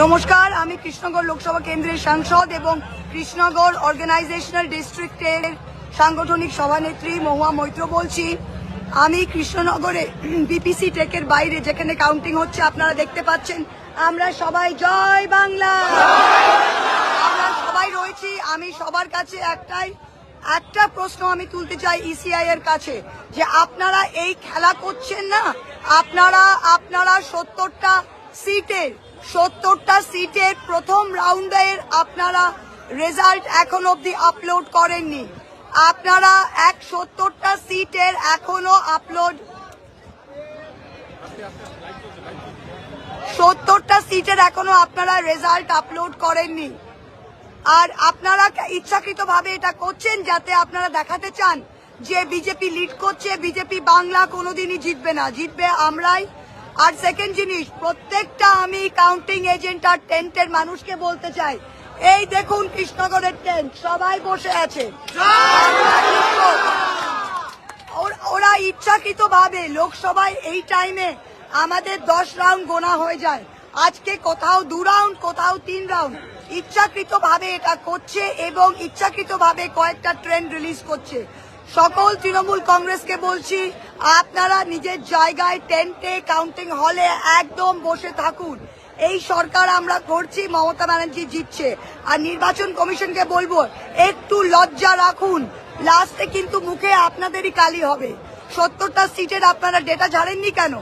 নমস্কার, আমি কৃষ্ণগড় লোকসভা কেন্দ্রের সাংসদ এবং কৃষ্ণগড় অর্গানাইজেশনাল ডিস্ট্রিক্টের সাংগঠনিক সভানেত্রী মহুয়া মৈত্র বলছি। আমি কৃষ্ণনগরে বিপিসি টেকের বাইরে যেখানে কাউন্টিং হচ্ছে আপনারা দেখতে পাচ্ছেন, আমরা সবাই জয় বাংলা, আমরা সবাই রয়েছি। আমি সবার কাছে একটা প্রশ্ন আমি তুলতে চাই ইসিআই এর কাছে, যে আপনারা এই খেলা করছেন না, আপনারা 70টা সিটের প্রথম রাউন্ডের আপনারা রেজাল্ট এখন অবধি আপলোড করেননি। আপনারা 70টা সিটের এখনো 70টা সিটের এখনো আপনারা রেজাল্ট আপলোড করেননি। আর আপনারা ইচ্ছাকৃতভাবে এটা করছেন যাতে আপনারা দেখাতে চান যে বিজেপি লিড করছে, বিজেপি বাংলা কোনোদিনই জিতবে না, জিতবে আমরাই। আর সেকেন্ড জিনিস, প্রত্যেকটা আমি কাউন্টিং এজেন্ট আর টেন্টের মানুষকে বলতে চাই, এই দেখুন কৃষ্ণগড়ের টেন্ট সবাই বসে আছে। ওরা ইচ্ছাকৃতভাবে লোকসভায় এই টাইমে আমাদের 10 রাউন্ড গোনা হয়ে যায়, আজকে কোথাও 2 রাউন্ড, কোথাও 3 রাউন্ড, ইচ্ছাকৃতভাবে এটা করছে এবং ইচ্ছাকৃতভাবে কয়েকটা ট্রেন্ড রিলিজ করছে। সকল তৃণমূল কংগ্রেসকে বলছি, আপনারা নিজের জায়গায় টেন্টে কাউন্টিং হলে একদম বসে থাকুন। এই সরকার আমরা করছি, মমতা ব্যানার্জি জিতছে। আর নির্বাচন কমিশনকে বলবো, একটু লজ্জা রাখুন, লাস্টে কিন্তু মুখে আপনাদেরই কালি হবে। 70টা সিটের আপনারা ডেটা ঝাড়েননি কেন?